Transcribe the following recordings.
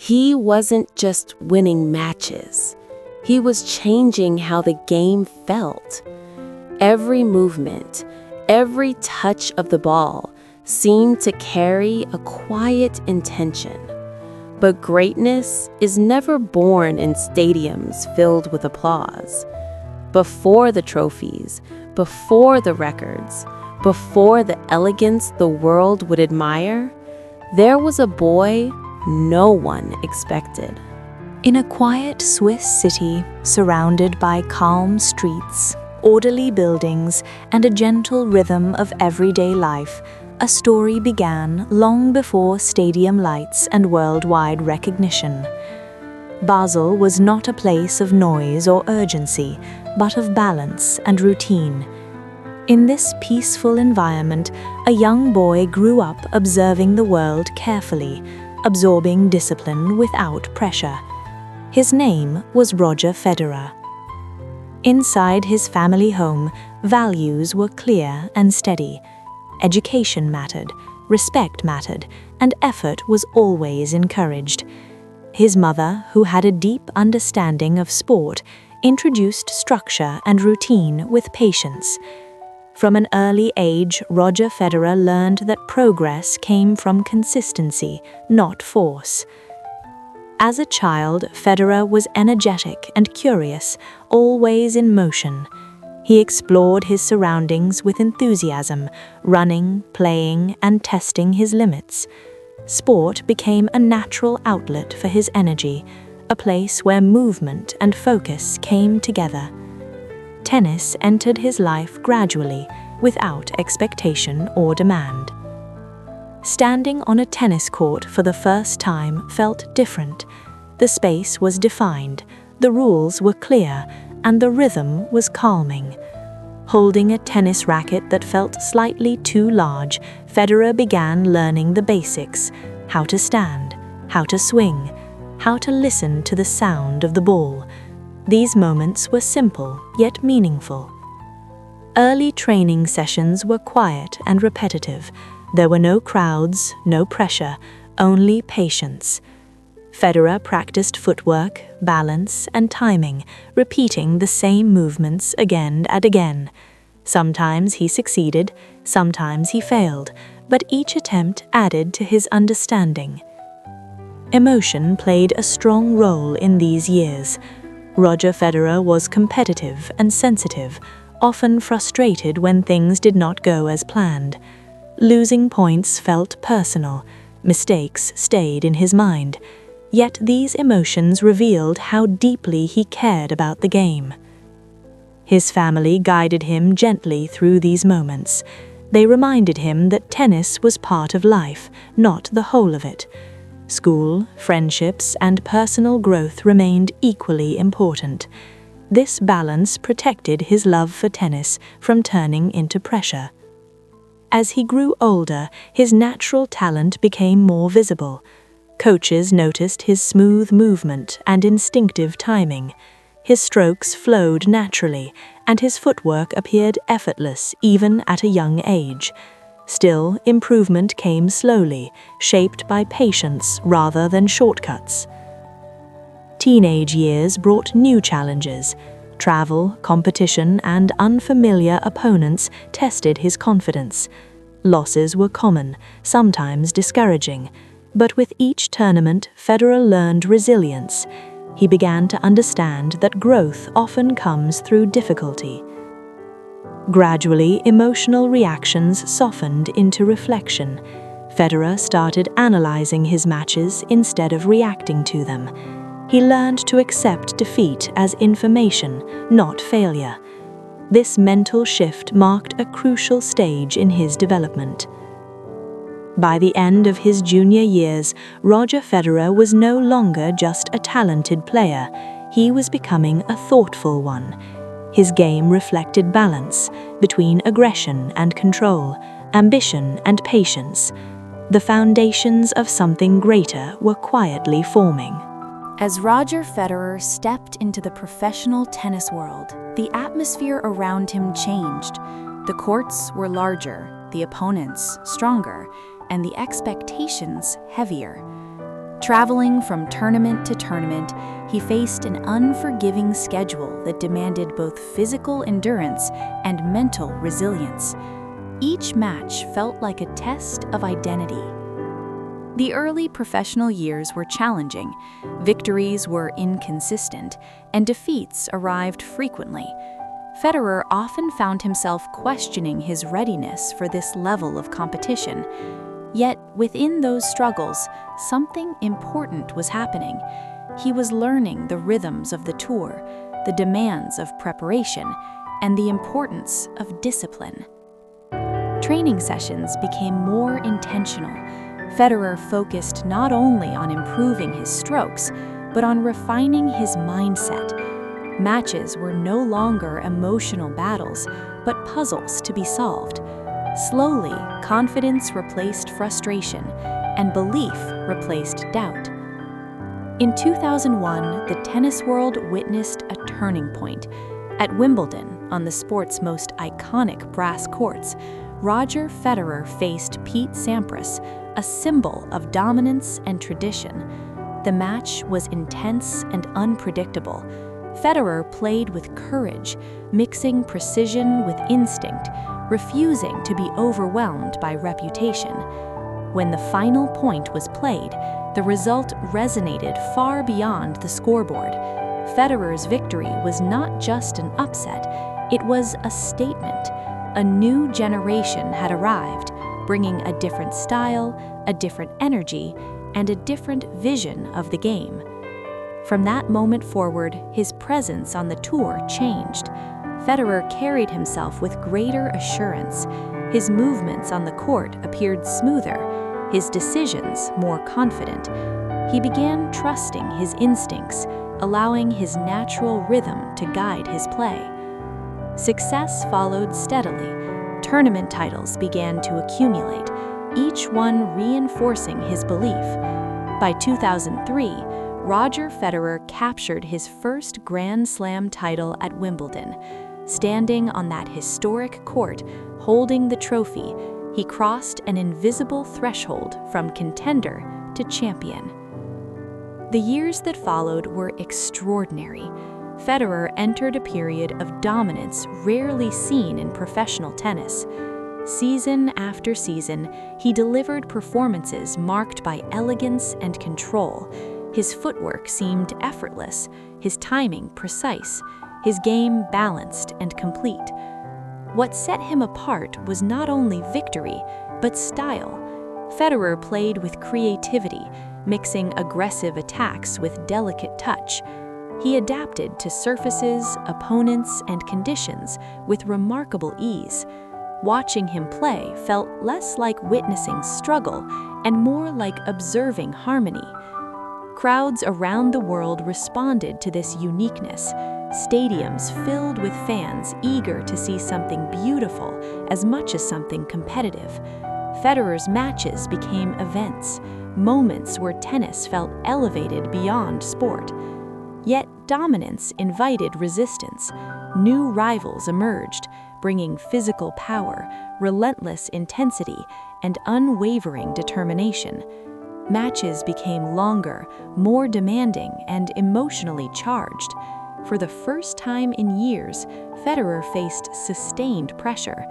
He wasn't just winning matches. He was changing how the game felt. Every movement, every touch of the ball seemed to carry a quiet intention. But greatness is never born in stadiums filled with applause. Before the trophies, before the records, before the elegance the world would admire, there was a boy no one expected. In a quiet Swiss city, surrounded by calm streets, orderly buildings, and a gentle rhythm of everyday life, a story began long before stadium lights and worldwide recognition. Basel was not a place of noise or urgency, but of balance and routine. In this peaceful environment, a young boy grew up observing the world carefully, absorbing discipline without pressure. His name was Roger Federer. Inside his family home, values were clear and steady. Education mattered, respect mattered, and effort was always encouraged. His mother, who had a deep understanding of sport, introduced structure and routine with patience. From an early age, Roger Federer learned that progress came from consistency, not force. As a child, Federer was energetic and curious, always in motion. He explored his surroundings with enthusiasm, running, playing, and testing his limits. Sport became a natural outlet for his energy, a place where movement and focus came together. Tennis entered his life gradually, without expectation or demand. Standing on a tennis court for the first time felt different. The space was defined, the rules were clear, and the rhythm was calming. Holding a tennis racket that felt slightly too large, Federer began learning the basics: how to stand, how to swing, how to listen to the sound of the ball. These moments were simple, yet meaningful. Early training sessions were quiet and repetitive. There were no crowds, no pressure, only patience. Federer practiced footwork, balance, and timing, repeating the same movements again and again. Sometimes he succeeded, sometimes he failed, but each attempt added to his understanding. Emotion played a strong role in these years. Roger Federer was competitive and sensitive, often frustrated when things did not go as planned. Losing points felt personal, mistakes stayed in his mind. Yet these emotions revealed how deeply he cared about the game. His family guided him gently through these moments. They reminded him that tennis was part of life, not the whole of it. School, friendships, and personal growth remained equally important. This balance protected his love for tennis from turning into pressure. As he grew older, his natural talent became more visible. Coaches noticed his smooth movement and instinctive timing. His strokes flowed naturally, and his footwork appeared effortless even at a young age. Still, improvement came slowly, shaped by patience rather than shortcuts. Teenage years brought new challenges. Travel, competition, and unfamiliar opponents tested his confidence. Losses were common, sometimes discouraging. But with each tournament, Federer learned resilience. He began to understand that growth often comes through difficulty. Gradually, emotional reactions softened into reflection. Federer started analyzing his matches instead of reacting to them. He learned to accept defeat as information, not failure. This mental shift marked a crucial stage in his development. By the end of his junior years, Roger Federer was no longer just a talented player. He was becoming a thoughtful one. His game reflected balance between aggression and control, ambition and patience. The foundations of something greater were quietly forming. As Roger Federer stepped into the professional tennis world, the atmosphere around him changed. The courts were larger, the opponents stronger, and the expectations heavier. Traveling from tournament to tournament, he faced an unforgiving schedule that demanded both physical endurance and mental resilience. Each match felt like a test of identity. The early professional years were challenging, victories were inconsistent, and defeats arrived frequently. Federer often found himself questioning his readiness for this level of competition. Yet, within those struggles, something important was happening. He was learning the rhythms of the tour, the demands of preparation, and the importance of discipline. Training sessions became more intentional. Federer focused not only on improving his strokes, but on refining his mindset. Matches were no longer emotional battles, but puzzles to be solved. Slowly, confidence replaced frustration, and belief replaced doubt. In 2001, the tennis world witnessed a turning point. At Wimbledon, on the sport's most iconic brass courts, Roger Federer faced Pete Sampras, a symbol of dominance and tradition. The match was intense and unpredictable. Federer played with courage, mixing precision with instinct, refusing to be overwhelmed by reputation. When the final point was played, the result resonated far beyond the scoreboard. Federer's victory was not just an upset, it was a statement. A new generation had arrived, bringing a different style, a different energy, and a different vision of the game. From that moment forward, his presence on the tour changed. Federer carried himself with greater assurance. His movements on the court appeared smoother, his decisions more confident. He began trusting his instincts, allowing his natural rhythm to guide his play. Success followed steadily. Tournament titles began to accumulate, each one reinforcing his belief. By 2003, Roger Federer captured his first Grand Slam title at Wimbledon. Standing on that historic court, holding the trophy, he crossed an invisible threshold from contender to champion. The years that followed were extraordinary. Federer entered a period of dominance rarely seen in professional tennis. Season after season, he delivered performances marked by elegance and control. His footwork seemed effortless, his timing precise, his game balanced and complete. What set him apart was not only victory, but style. Federer played with creativity, mixing aggressive attacks with delicate touch. He adapted to surfaces, opponents, and conditions with remarkable ease. Watching him play felt less like witnessing struggle and more like observing harmony. Crowds around the world responded to this uniqueness. Stadiums filled with fans eager to see something beautiful as much as something competitive. Federer's matches became events, moments where tennis felt elevated beyond sport. Yet dominance invited resistance. New rivals emerged, bringing physical power, relentless intensity, and unwavering determination. Matches became longer, more demanding, and emotionally charged. For the first time in years, Federer faced sustained pressure.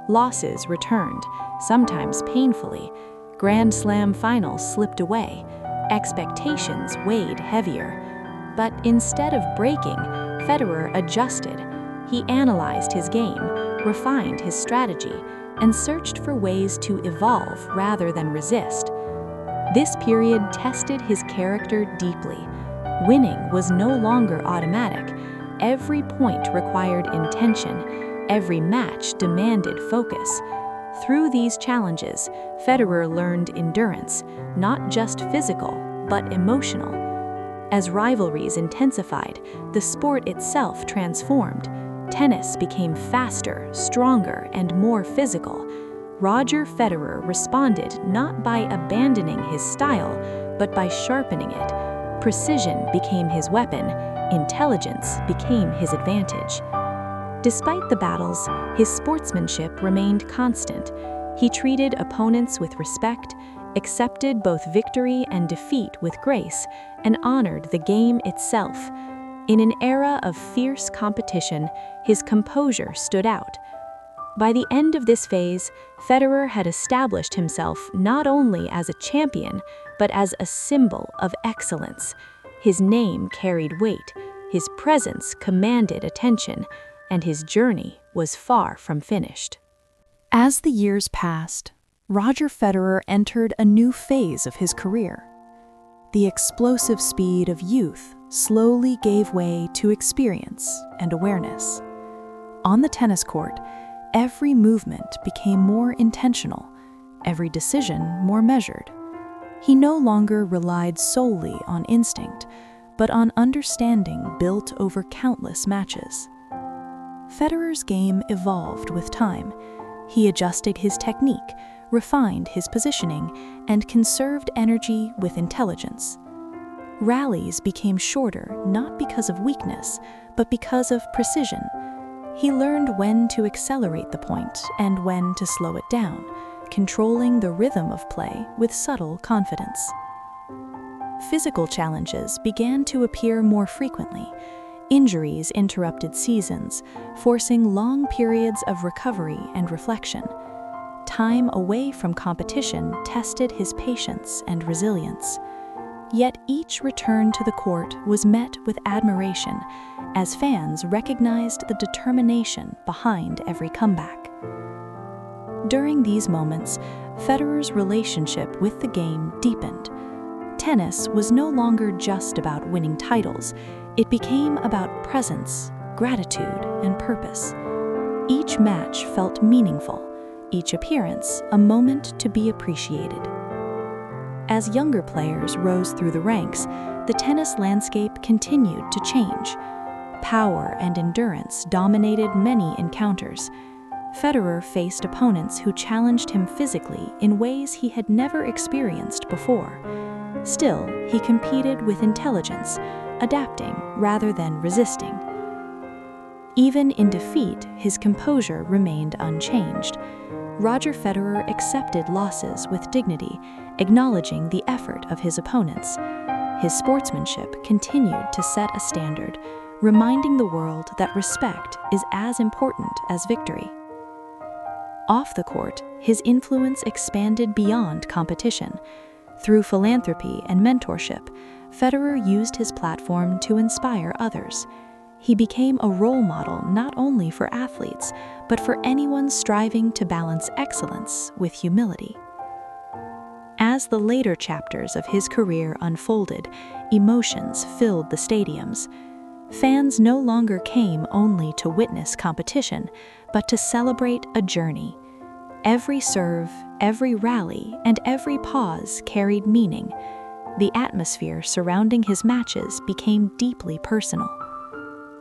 Losses returned, sometimes painfully. Grand Slam finals slipped away. Expectations weighed heavier. But instead of breaking, Federer adjusted. He analyzed his game, refined his strategy, and searched for ways to evolve rather than resist. This period tested his character deeply. Winning was no longer automatic. Every point required intention. Every match demanded focus. Through these challenges, Federer learned endurance, not just physical, but emotional. As rivalries intensified, the sport itself transformed. Tennis became faster, stronger, and more physical. Roger Federer responded not by abandoning his style, but by sharpening it. Precision became his weapon, intelligence became his advantage. Despite the battles, his sportsmanship remained constant. He treated opponents with respect, accepted both victory and defeat with grace, and honored the game itself. In an era of fierce competition, his composure stood out. By the end of this phase, Federer had established himself not only as a champion, but as a symbol of excellence. His name carried weight, his presence commanded attention, and his journey was far from finished. As the years passed, Roger Federer entered a new phase of his career. The explosive speed of youth slowly gave way to experience and awareness. On the tennis court, every movement became more intentional, every decision more measured. He no longer relied solely on instinct, but on understanding built over countless matches. Federer's game evolved with time. He adjusted his technique, refined his positioning, and conserved energy with intelligence. Rallies became shorter not because of weakness, but because of precision. He learned when to accelerate the point and when to slow it down, controlling the rhythm of play with subtle confidence. Physical challenges began to appear more frequently. Injuries interrupted seasons, forcing long periods of recovery and reflection. Time away from competition tested his patience and resilience. Yet each return to the court was met with admiration, as fans recognized the determination behind every comeback. During these moments, Federer's relationship with the game deepened. Tennis was no longer just about winning titles. It became about presence, gratitude, and purpose. Each match felt meaningful, each appearance a moment to be appreciated. As younger players rose through the ranks, the tennis landscape continued to change. Power and endurance dominated many encounters. Federer faced opponents who challenged him physically in ways he had never experienced before. Still, he competed with intelligence, adapting rather than resisting. Even in defeat, his composure remained unchanged. Roger Federer accepted losses with dignity, acknowledging the effort of his opponents. His sportsmanship continued to set a standard, reminding the world that respect is as important as victory. Off the court, his influence expanded beyond competition. Through philanthropy and mentorship, Federer used his platform to inspire others. He became a role model not only for athletes, but for anyone striving to balance excellence with humility. As the later chapters of his career unfolded, emotions filled the stadiums. Fans no longer came only to witness competition, but to celebrate a journey. Every serve, every rally, and every pause carried meaning. The atmosphere surrounding his matches became deeply personal.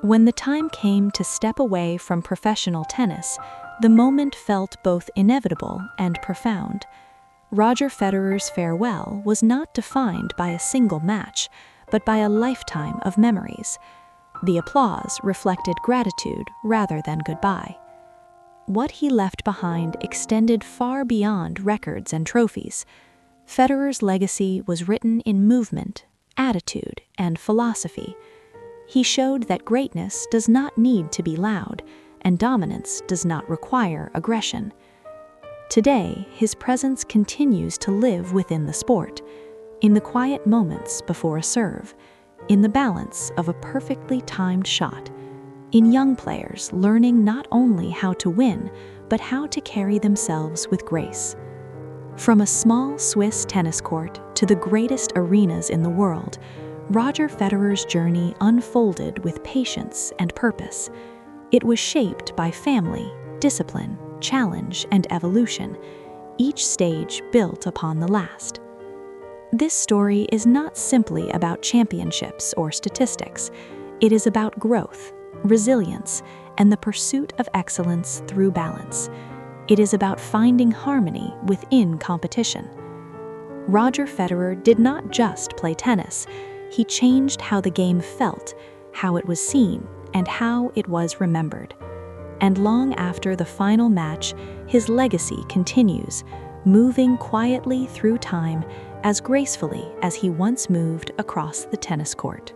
When the time came to step away from professional tennis, the moment felt both inevitable and profound. Roger Federer's farewell was not defined by a single match, but by a lifetime of memories. The applause reflected gratitude rather than goodbye. What he left behind extended far beyond records and trophies. Federer's legacy was written in movement, attitude, and philosophy. He showed that greatness does not need to be loud, and dominance does not require aggression. Today, his presence continues to live within the sport, in the quiet moments before a serve, in the balance of a perfectly timed shot, in young players learning not only how to win, but how to carry themselves with grace. From a small Swiss tennis court to the greatest arenas in the world, Roger Federer's journey unfolded with patience and purpose. It was shaped by family, discipline, challenge, and evolution, each stage built upon the last. This story is not simply about championships or statistics. It is about growth, resilience, and the pursuit of excellence through balance. It is about finding harmony within competition. Roger Federer did not just play tennis. He changed how the game felt, how it was seen, and how it was remembered. And long after the final match, his legacy continues, moving quietly through time as gracefully as he once moved across the tennis court.